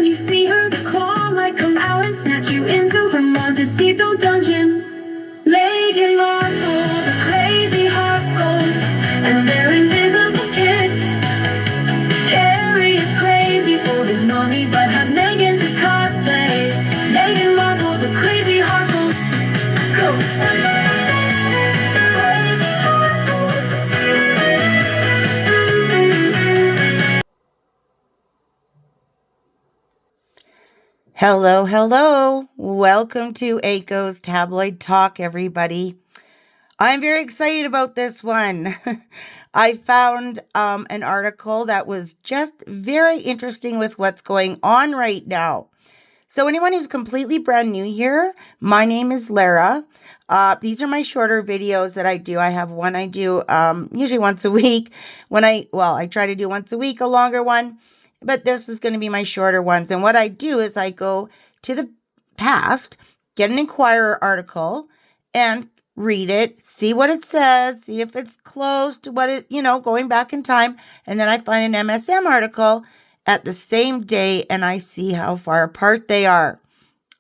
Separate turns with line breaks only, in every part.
when you see her, the claw might come out and snatch you into her Montecito dungeon. Meghan Markle, the crazy Harkles, and their invisible kids. Harry is crazy for his mommy, but has Meghan to cosplay. Meghan Markle, the crazy Harkles. Go!
Hello, hello. Welcome to AKOW's Tabloid Talk, everybody. I'm very excited about this one. I found an article that was just very interesting with what's going on right now. So anyone who's completely brand new here, my name is Lara. These are my shorter videos that I do. I have one I do usually once a week. I try to do once a week, a longer one. But this is going to be my shorter ones. And what I do is I go to the past, get an Enquirer article, and read it, see what it says, see if it's close to what it, going back in time. And then I find an MSM article at the same day, and I see how far apart they are.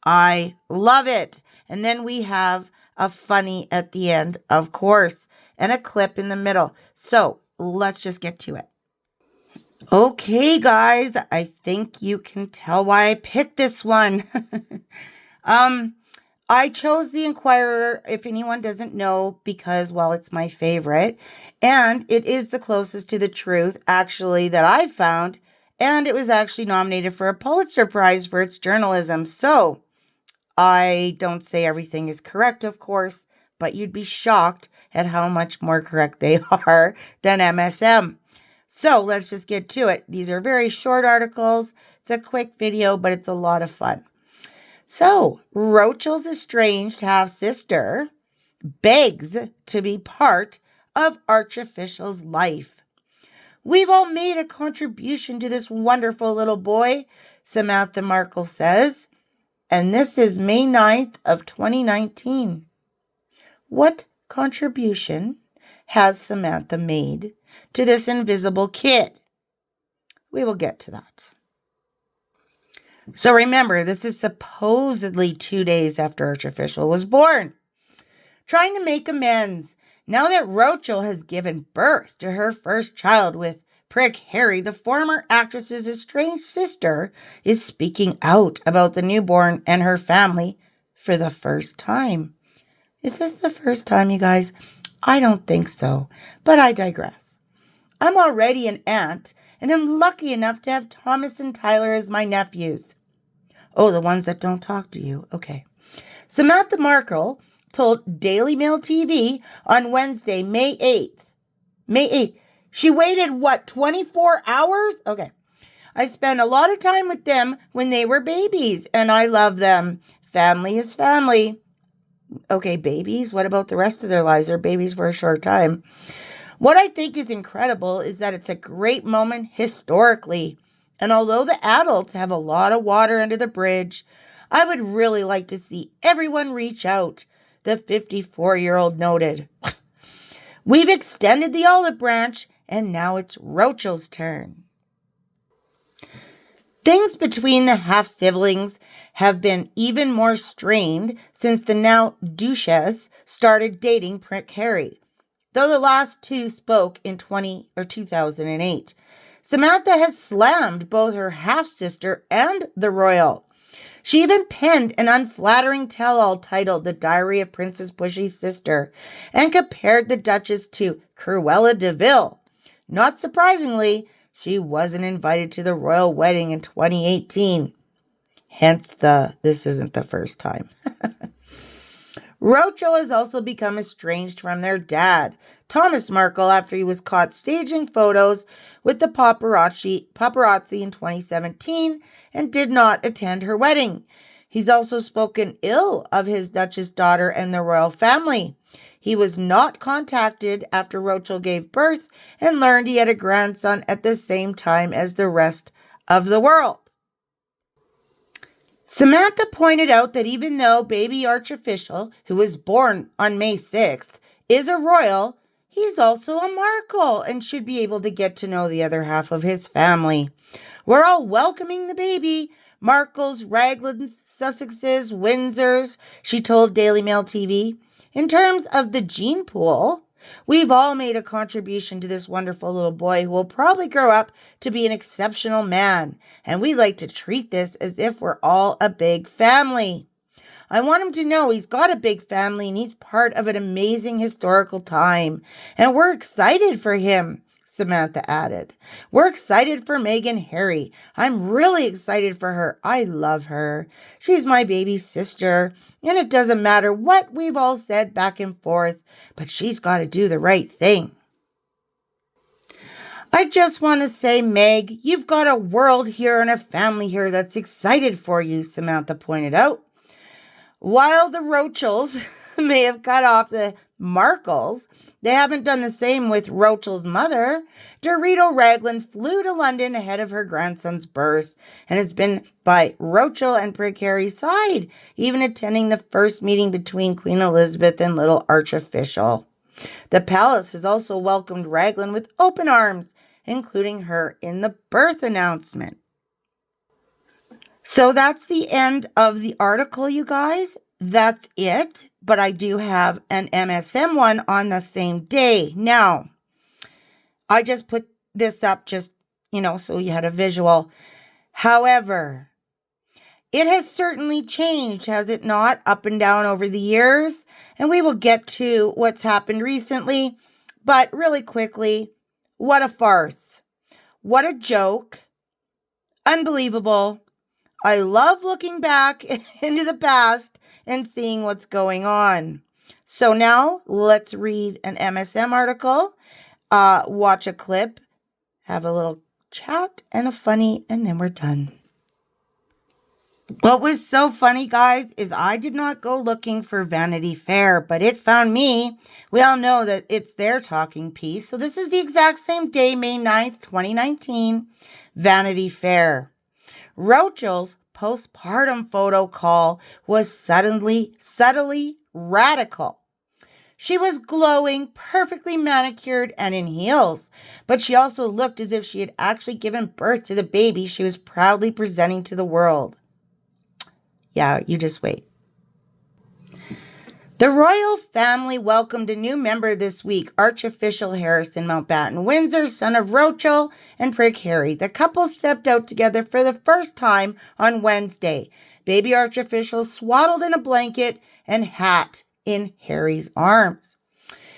I love it. And then we have a funny at the end, of course, and a clip in the middle. So let's just get to it. Okay, guys, I think you can tell why I picked this one. I chose the Enquirer, if anyone doesn't know, because, well, it's my favorite. And it is the closest to the truth, actually, that I've found. And it was actually nominated for a Pulitzer Prize for its journalism. So, I don't say everything is correct, of course, but you'd be shocked at how much more correct they are than MSM. So let's just get to it. These are very short articles. It's a quick video, but it's a lot of fun. So, Rochel's estranged half-sister begs to be part of artificial's life. We've all made a contribution to this wonderful little boy, Samantha Markle says. And this is May 9th of 2019. What contribution has Samantha made to this invisible kid? We will get to that. So remember, this is supposedly 2 days after Archie was born. Trying to make amends now that Rachel has given birth to her first child with prick Harry, the former actress's estranged sister is speaking out about the newborn and her family for the first time. Is this the first time, you guys? I don't think so, but I digress. I'm already an aunt, and I'm lucky enough to have Thomas and Tyler as my nephews. Oh, the ones that don't talk to you. Okay. Samantha Markle told Daily Mail TV on Wednesday, May 8th. May 8th. She waited, 24 hours? Okay. I spent a lot of time with them when they were babies, and I love them. Family is family. Okay, babies? What about the rest of their lives? They're babies for a short time. What I think is incredible is that it's a great moment historically. And although the adults have a lot of water under the bridge, I would really like to see everyone reach out, the 54-year-old noted. We've extended the olive branch, and now it's Rachel's turn. Things between the half-siblings have been even more strained since the now Duchess started dating Prince Harry, though the last two spoke in 2008. Samantha has slammed both her half-sister and the royal. She even penned an unflattering tell-all titled The Diary of Princess Pushy's Sister and compared the Duchess to Cruella de Vil. Not surprisingly, she wasn't invited to the royal wedding in 2018. Hence this isn't the first time. Rachel has also become estranged from their dad, Thomas Markle, after he was caught staging photos with the paparazzi in 2017 and did not attend her wedding. He's also spoken ill of his Duchess daughter and the royal family. He was not contacted after Rachel gave birth and learned he had a grandson at the same time as the rest of the world. Samantha pointed out that even though baby Archie, who was born on May 6th, is a royal, he's also a Markle and should be able to get to know the other half of his family. We're all welcoming the baby. Markles, Raglands, Sussexes, Windsors, she told Daily Mail TV. In terms of the gene pool, we've all made a contribution to this wonderful little boy who will probably grow up to be an exceptional man, and we like to treat this as if we're all a big family. I want him to know he's got a big family and he's part of an amazing historical time, and we're excited for him, Samantha added. We're excited for Meghan Harry. I'm really excited for her. I love her. She's my baby sister, and it doesn't matter what we've all said back and forth, but she's got to do the right thing. I just want to say, Meg, you've got a world here and a family here that's excited for you, Samantha pointed out. While the Rochels may have cut off the Markles, they haven't done the same with Rochel's mother. Dorito Raglan flew to London ahead of her grandson's birth and has been by Rochel and Prince Harry's side, even attending the first meeting between Queen Elizabeth and little archofficial. The palace has also welcomed Raglan with open arms, including her in the birth announcement. So that's the end of the article, you guys. That's it. But I do have an MSM one on the same day. Now, I just put this up just, so you had a visual. However, it has certainly changed, has it not? Up and down over the years. And we will get to what's happened recently. But really quickly, what a farce. What a joke. Unbelievable. I love looking back into the past and seeing what's going on. So now let's read an MSM article, watch a clip, have a little chat and a funny, and then we're done. What was so funny, guys, is I did not go looking for Vanity Fair, but it found me. We all know that it's their talking piece. So this is the exact same day, May 9th, 2019, Vanity Fair. Rochel's postpartum photo call was subtly radical. She was glowing, perfectly manicured, and in heels, but she also looked as if she had actually given birth to the baby she was proudly presenting to the world. Yeah, you just wait. The royal family welcomed a new member this week, Archofficial Harrison Mountbatten Windsor, son of Rochel and Prince Harry. The couple stepped out together for the first time on Wednesday. Baby Archofficial swaddled in a blanket and hat in Harry's arms.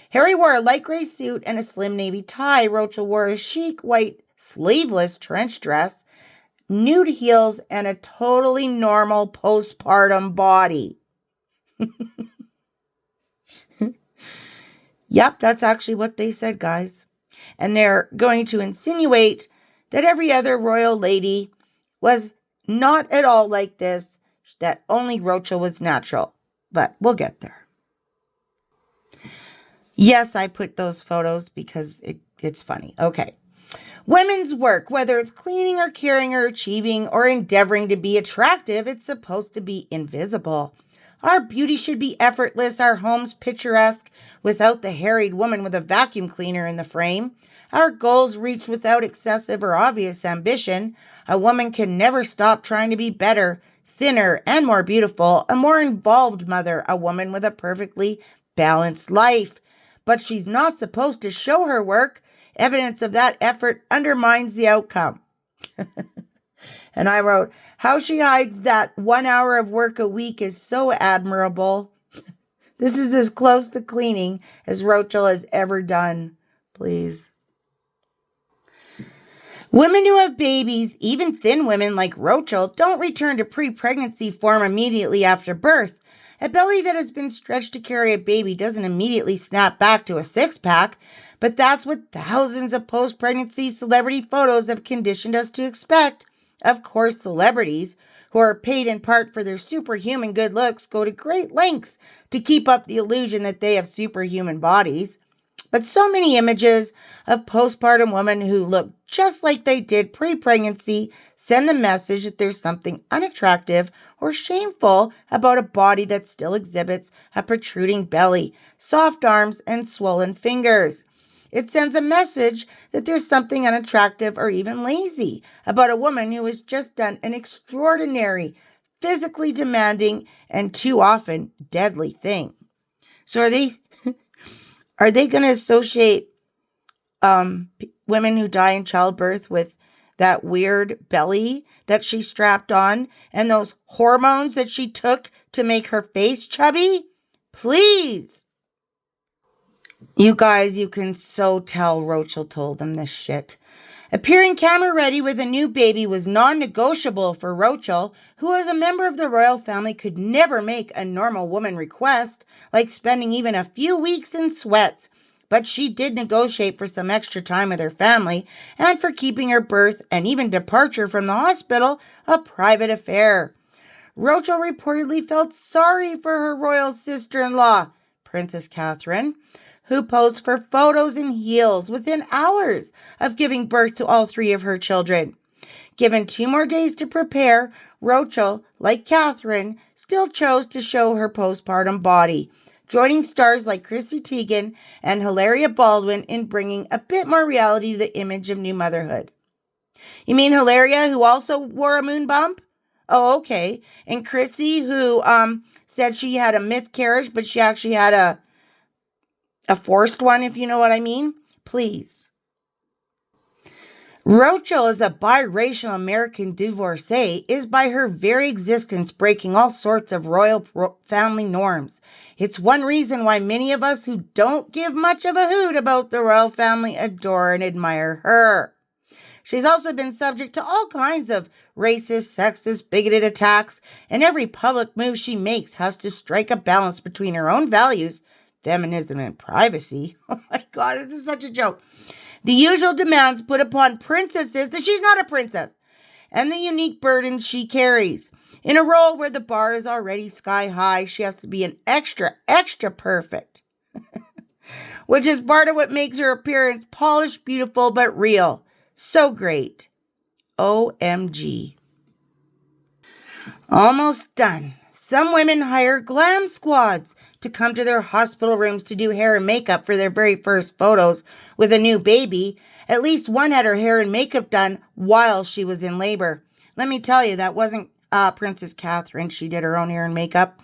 Harry wore a light gray suit and a slim navy tie. Rochel wore a chic white sleeveless trench dress, nude heels, and a totally normal postpartum body. Yep, that's actually what they said, guys. And they're going to insinuate that every other royal lady was not at all like this, that only Rochel was natural. But we'll get there. Yes, I put those photos because it's funny. Okay. Women's work, whether it's cleaning or caring or achieving or endeavoring to be attractive, it's supposed to be invisible. Our beauty should be effortless, our homes picturesque, without the harried woman with a vacuum cleaner in the frame. Our goals reached without excessive or obvious ambition. A woman can never stop trying to be better, thinner, and more beautiful, a more involved mother, a woman with a perfectly balanced life. But she's not supposed to show her work. Evidence of that effort undermines the outcome. And I wrote, how she hides that 1 hour of work a week is so admirable. This is as close to cleaning as Rochel has ever done. Please. Women who have babies, even thin women like Rochel, don't return to pre-pregnancy form immediately after birth. A belly that has been stretched to carry a baby doesn't immediately snap back to a six-pack, but that's what thousands of post-pregnancy celebrity photos have conditioned us to expect. Of course, celebrities, who are paid in part for their superhuman good looks, go to great lengths to keep up the illusion that they have superhuman bodies. But so many images of postpartum women who look just like they did pre-pregnancy send the message that there's something unattractive or shameful about a body that still exhibits a protruding belly, soft arms, and swollen fingers. It sends a message that there's something unattractive or even lazy about a woman who has just done an extraordinary, physically demanding, and too often deadly thing. So are they going to associate women who die in childbirth with that weird belly that she strapped on and those hormones that she took to make her face chubby? Please. You guys, you can so tell Rochelle told them this shit. Appearing camera ready with a new baby was non-negotiable for Rochelle, who as a member of the royal family could never make a normal woman request, like spending even a few weeks in sweats. But she did negotiate for some extra time with her family and for keeping her birth and even departure from the hospital a private affair. Rochelle reportedly felt sorry for her royal sister-in-law, Princess Catherine, who posed for photos in heels within hours of giving birth to all three of her children. Given 2 more days to prepare, Rochelle, like Catherine, still chose to show her postpartum body, joining stars like Chrissy Teigen and Hilaria Baldwin in bringing a bit more reality to the image of new motherhood. You mean Hilaria, who also wore a moon bump? Oh, okay. And Chrissy, who said she had a miscarriage, but she actually had a forced one, if you know what I mean? Please. Rochelle, as a biracial American divorcee, is by her very existence breaking all sorts of royal family norms. It's one reason why many of us who don't give much of a hoot about the royal family adore and admire her. She's also been subject to all kinds of racist, sexist, bigoted attacks, and every public move she makes has to strike a balance between her own values, feminism, and privacy. Oh my God, this is such a joke. The usual demands put upon princesses that she's not a princess, and the unique burdens she carries. In a role where the bar is already sky high, she has to be an extra perfect, which is part of what makes her appearance polished, beautiful, but real. So great. OMG. Almost done. Some women hire glam squads to come to their hospital rooms to do hair and makeup for their very first photos with a new baby. At least one had her hair and makeup done while she was in labor. Let me tell you, that wasn't Princess Catherine. She did her own hair and makeup.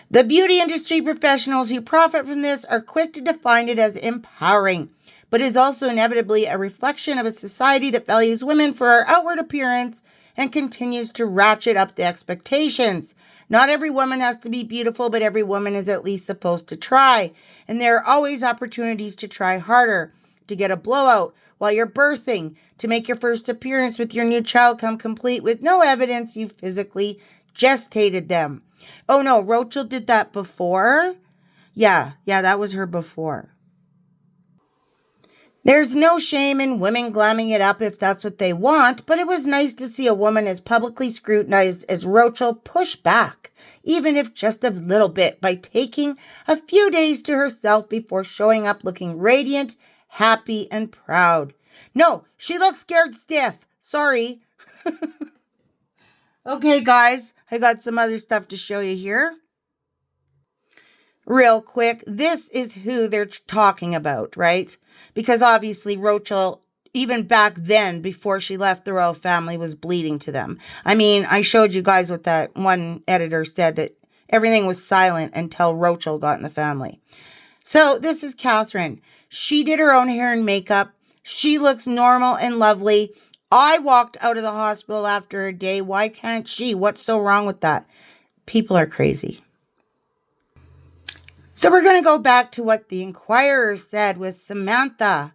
The beauty industry professionals who profit from this are quick to define it as empowering, but is also inevitably a reflection of a society that values women for our outward appearance and continues to ratchet up the expectations. Not every woman has to be beautiful, but every woman is at least supposed to try. And there are always opportunities to try harder, to get a blowout while you're birthing, to make your first appearance with your new child come complete with no evidence you physically gestated them. Oh no, Rochelle did that before? Yeah, that was her before. There's no shame in women glamming it up if that's what they want, but it was nice to see a woman as publicly scrutinized as Rochelle push back, even if just a little bit, by taking a few days to herself before showing up looking radiant, happy, and proud. No, she looks scared stiff. Sorry. Okay, guys, I got some other stuff to show you here. Real quick, this is who they're talking about, right? Because obviously Rochelle, even back then, before she left the royal family, was bleeding to them. I mean, I showed you guys what that one editor said, that everything was silent until Rochelle got in the family. So this is Catherine. She did her own hair and makeup. She looks normal and lovely. I walked out of the hospital after a day. Why can't she? What's so wrong with that? People are crazy. So we're going to go back to what the Enquirer said with Samantha.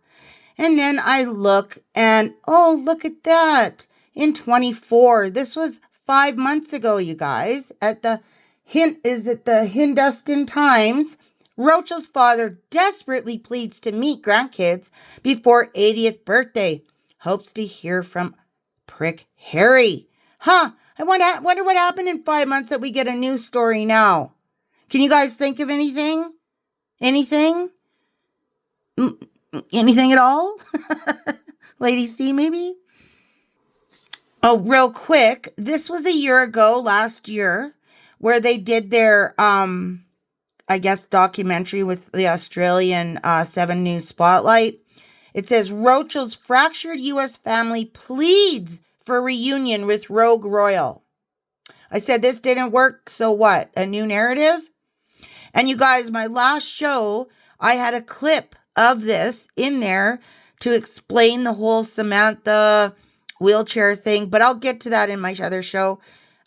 And then I look and, oh, look at that. In 24, this was 5 months ago, you guys, at the Hindustan Times. Rochelle's father desperately pleads to meet grandkids before 80th birthday. Hopes to hear from prick Harry. I wonder what happened in 5 months that we get a news story now. Can you guys think of anything? Anything? Anything at all? Lady C, maybe? Oh, real quick. This was a year ago, last year, where they did their I guess, documentary with the Australian 7 News Spotlight. It says, Rochel's fractured U.S. family pleads for reunion with Rogue Royal. I said this didn't work, so what? A new narrative? And you guys, my last show, I had a clip of this in there to explain the whole Samantha wheelchair thing, but I'll get to that in my other show.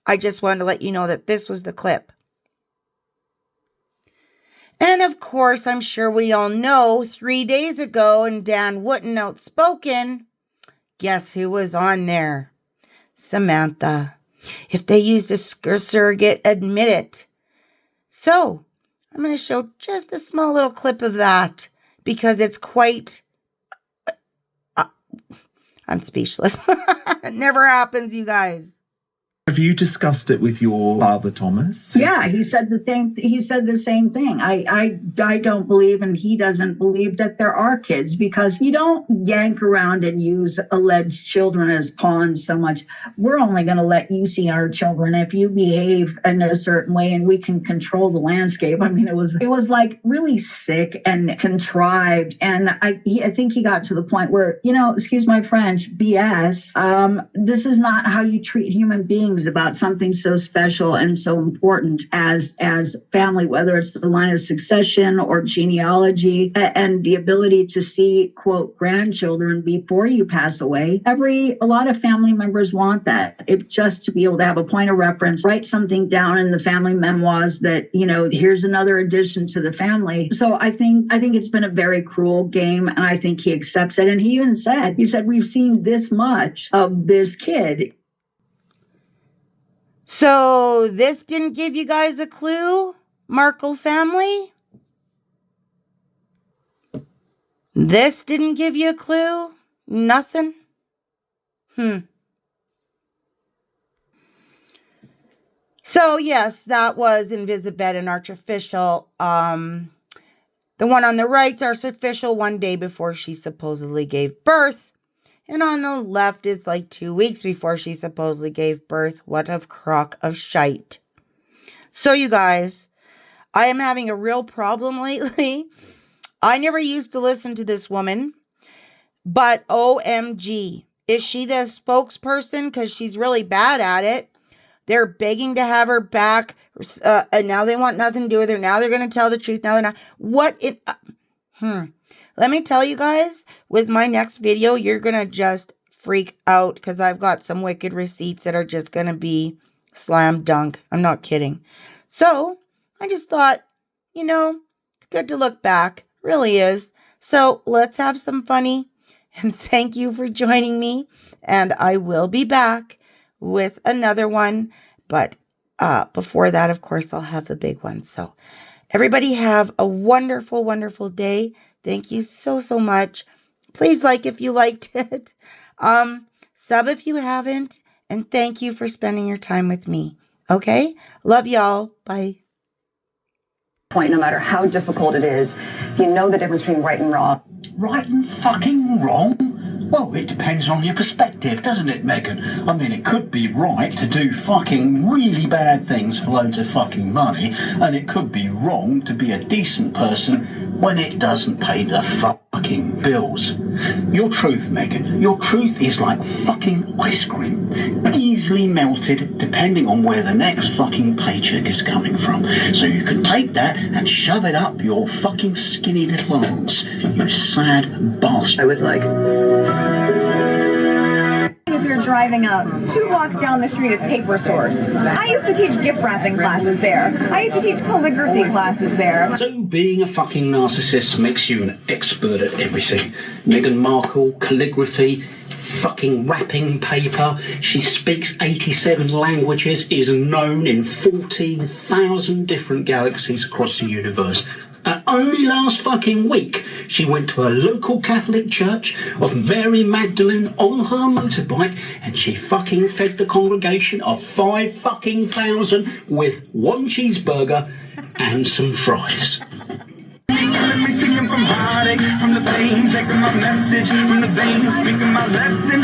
I just wanted to let you know that this was the clip. And of course, I'm sure we all know 3 days ago in Dan Wooten Outspoken, guess who was on there? Samantha. If they used a surrogate, admit it. So, I'm going to show just a small little clip of that because it's quite... I'm speechless. It never happens, you guys.
Have you discussed it with your father, Thomas?
Yeah, he said the same. He said the same thing. I don't believe, and he doesn't believe that there are kids, because you don't yank around and use alleged children as pawns so much. We're only going to let you see our children if you behave in a certain way, and we can control the landscape. I mean, it was like really sick and contrived, and I think he got to the point where, excuse my French, BS. This is not how you treat human beings about something so special and so important as family, whether it's the line of succession or genealogy, and the ability to see, quote, grandchildren before you pass away. A lot of family members want that. If just to be able to have a point of reference, write something down in the family memoirs that, here's another addition to the family. So I think it's been a very cruel game, and I think he accepts it. And he even said, we've seen this much of this kid.
So this didn't give you guys a clue, Markle family? This didn't give you a clue? Nothing? So yes, that was Invisibed and Archofficial. The one on the right's Archofficial 1 day before she supposedly gave birth. And on the left is like 2 weeks before she supposedly gave birth. What a crock of shite. So you guys, I am having a real problem lately. I never used to listen to this woman. But OMG, is she the spokesperson? Because she's really bad at it. They're begging to have her back. And now they want nothing to do with her. Now they're going to tell the truth. Now they're not. What it... Let me tell you guys, with my next video, you're going to just freak out because I've got some wicked receipts that are just going to be slam dunk. I'm not kidding. So, I just thought, it's good to look back. Really is. So, let's have some funny. And thank you for joining me. And I will be back with another one. But before that, of course, I'll have the big one. So, everybody have a wonderful, wonderful day. Thank you so, so much. Please like if you liked it. Sub if you haven't. And thank you for spending your time with me. Okay? Love y'all. Bye.
Point, no matter how difficult it is, you know the difference between right and wrong.
Right and fucking wrong? Well, it depends on your perspective, doesn't it, Meghan? I mean, it could be right to do fucking really bad things for loads of fucking money, and it could be wrong to be a decent person when it doesn't pay the fucking bills. Your truth, Meghan, your truth is like fucking ice cream, easily melted depending on where the next fucking paycheck is coming from. So you can take that and shove it up your fucking skinny little arms, you sad bastard.
I was like... As we were driving up, 2 blocks down the street is Paper Source. I used to teach gift wrapping classes there. I used to teach calligraphy classes there.
So being a fucking narcissist makes you an expert at everything. Meghan Markle, calligraphy, fucking wrapping paper. She speaks 87 languages, is known in 14,000 different galaxies across the universe. Only last fucking week, she went to a local Catholic church of Mary Magdalene on her motorbike, and she fucking fed the congregation of 5,000 with 1 cheeseburger and some fries.
Let me sing from heartache, from the pain, taking my message from the veins, speaking my lesson.